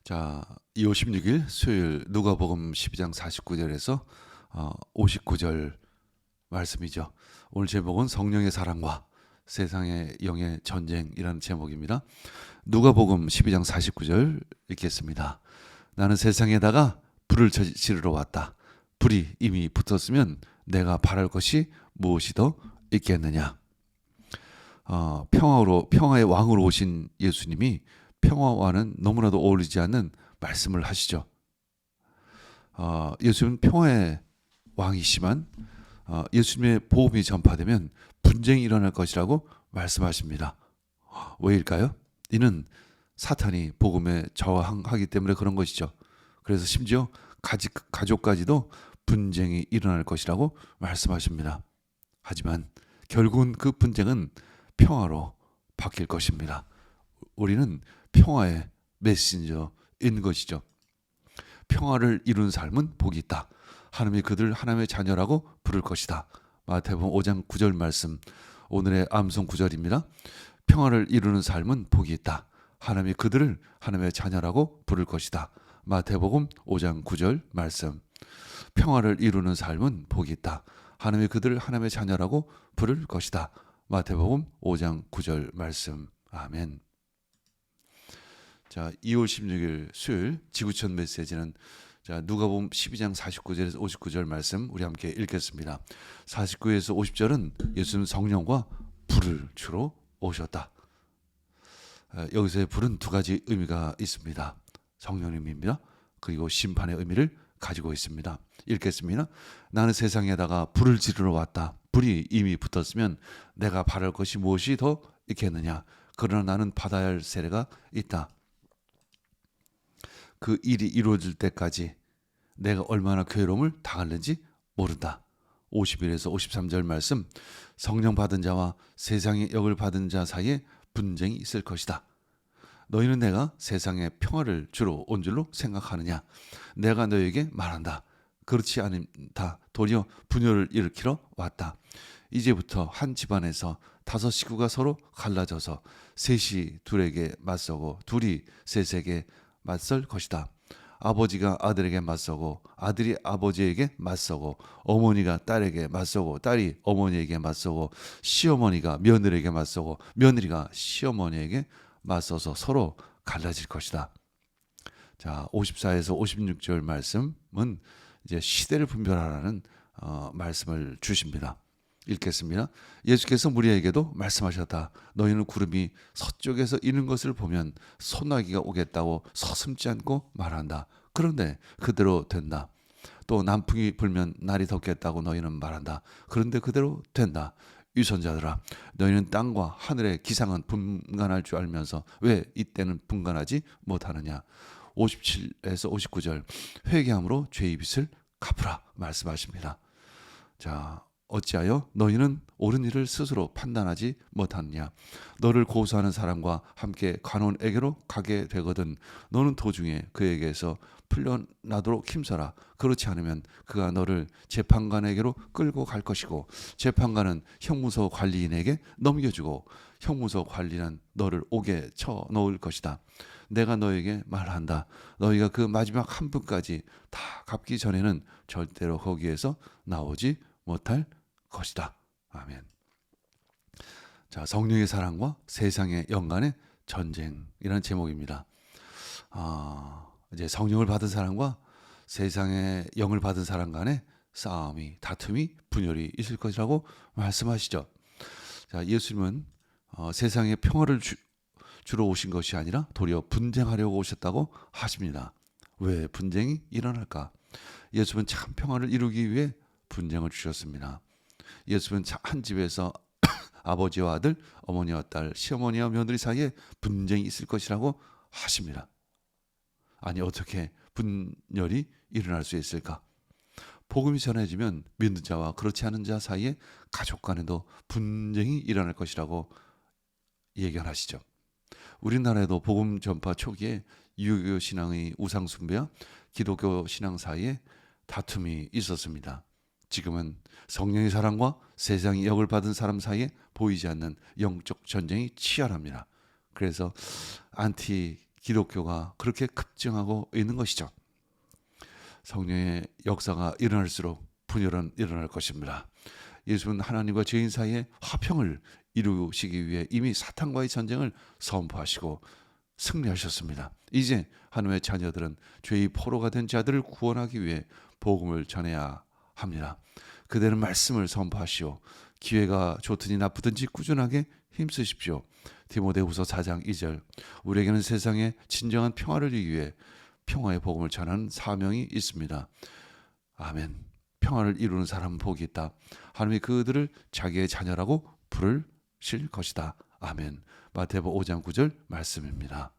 자, 2월 16일 수요일 누가복음 12장 49절에서 59절 말씀이죠. 오늘 제목은 성령의 사랑과 세상의 영의 전쟁이라는 제목입니다. 누가복음 12장 49절 읽겠습니다. 나는 세상에다가 불을 지르러 왔다. 불이 이미 붙었으면 내가 바랄 것이 무엇이 더 있겠느냐. 평화의 왕으로 오신 예수님이 평화와는 너무나도 어울리지 않는 말씀을 하시죠. 예수님은 평화의 왕이시만 예수님의 복음이 전파되면 분쟁이 일어날 것이라고 말씀하십니다. 왜일까요? 이는 사탄이 복음에 저항하기 때문에 그런 것이죠. 그래서 심지어 가족까지도 분쟁이 일어날 것이라고 말씀하십니다. 하지만 결국은 그 분쟁은 평화로 바뀔 것입니다. 우리는 평화의 메신저인 것이죠. 평화를 이룬 삶은 복이 있다. 하나님이 그들 하나님의 자녀라고 부를 것이다. 마태복음 5장 9절 말씀, 오늘의 암송 9절입니다. 평화를 이루는 삶은 복이 있다. 하나님이 그들을 하나님의 자녀라고 부를 것이다. 마태복음 5장 9절 말씀. 평화를 이루는 삶은 복이 있다. 하나님이 그들을 하나님의 자녀라고 부를 것이다. 마태복음 5장 9절 말씀. 아멘. 자, 2월 16일 수요일 지구촌 메시지는 누가복음 12장 49절에서 59절 말씀 우리 함께 읽겠습니다. 49에서 50절은 예수님 성령과 불을 주러 오셨다. 여기서의 불은 두 가지 의미가 있습니다. 성령님입니다. 그리고 심판의 의미를 가지고 있습니다. 읽겠습니다. 나는 세상에다가 불을 지르러 왔다. 불이 이미 붙었으면 내가 바랄 것이 무엇이 더 있겠느냐. 그러나 나는 받아야 할 세례가 있다. 그 일이 이루어질 때까지 내가 얼마나 괴로움을 당할는지 모른다. 51에서 53절 말씀. 성령 받은 자와 세상의 영을 받은 자 사이에 분쟁이 있을 것이다. 너희는 내가 세상에 평화를 주러 온 줄로 생각하느냐. 내가 너에게 말한다. 그렇지 않다. 도리어 분열을 일으키러 왔다. 이제부터 한 집안에서 5 식구가 서로 갈라져서 셋이 둘에게 맞서고 둘이 셋에게 맞설 것이다. 아버지가 아들에게 맞서고 아들이 아버지에게 맞서고 어머니가 딸에게 맞서고 딸이 어머니에게 맞서고 시어머니가 며느리에게 맞서고 며느리가 시어머니에게 맞서서 서로 갈라질 것이다. 자, 54에서 56절 말씀은 이제 시대를 분별하라는 말씀을 주십니다. 읽겠습니다. 예수께서 무리에게도 말씀하셨다. 너희는 구름이 서쪽에서 이는 것을 보면 소나기가 오겠다고 서슴지 않고 말한다. 그런데 그대로 된다. 또 남풍이 불면 날이 덥겠다고 너희는 말한다. 그런데 그대로 된다. 유선자들아, 너희는 땅과 하늘의 기상은 분간할 줄 알면서 왜 이때는 분간하지 못하느냐. 57에서 59절 회개함으로 죄의 빚을 갚으라 말씀하십니다. 자, 어찌하여 너희는 옳은 일을 스스로 판단하지 못하느냐. 너를 고소하는 사람과 함께 관원에게로 가게 되거든 너는 도중에 그에게서 풀려나도록 힘써라. 그렇지 않으면 그가 너를 재판관에게로 끌고 갈 것이고 재판관은 형무소 관리인에게 넘겨주고 형무소 관리는 너를 옥에 쳐 넣을 것이다. 내가 너에게 말한다. 너희가 그 마지막 한 분까지 다 갚기 전에는 절대로 거기에서 나오지 못할 것이다. 아멘. 자, 성령의 사랑과 세상의 영간의 전쟁이라는 제목입니다. 이제 성령을 받은 사람과 세상의 영을 받은 사람 간의 싸움이, 다툼이, 분열이 있을 것이라고 말씀하시죠. 자, 예수님은 세상에 평화를 주러 오신 것이 아니라 도리어 분쟁하려고 오셨다고 하십니다. 왜 분쟁이 일어날까? 예수님은 참 평화를 이루기 위해 분쟁을 주셨습니다. 예수님은 한 집에서 아버지와 아들, 어머니와 딸, 시어머니와 며느리 사이에 분쟁이 있을 것이라고 하십니다. 아니, 어떻게 분열이 일어날 수 있을까? 복음이 전해지면 믿는 자와 그렇지 않은 자 사이에 가족 간에도 분쟁이 일어날 것이라고 예견하시죠. 우리나라에도 복음 전파 초기에 유교 신앙의 우상 숭배와 기독교 신앙 사이에 다툼이 있었습니다. 지금은 성령의 사랑과 세상의 영을 받은 사람 사이에 보이지 않는 영적 전쟁이 치열합니다. 그래서 안티 기독교가 그렇게 급증하고 있는 것이죠. 성령의 역사가 일어날수록 분열은 일어날 것입니다. 예수는 하나님과 죄인 사이에 화평을 이루시기 위해 이미 사탄과의 전쟁을 선포하시고 승리하셨습니다. 이제 하나님의 자녀들은 죄의 포로가 된 자들을 구원하기 위해 복음을 전해야 합니다. 그대는 말씀을 선포하시오. 기회가 좋든지 나쁘든지 꾸준하게 힘쓰십시오. 디모데후서 4장 2절. 우리에게는 세상에 진정한 평화를 이루기 위해 평화의 복음을 전하는 사명이 있습니다. 아멘. 평화를 이루는 사람은 복이 있다. 하나님이 그들을 자기의 자녀라고 부르실 것이다. 아멘. 마태복음 5장 9절 말씀입니다.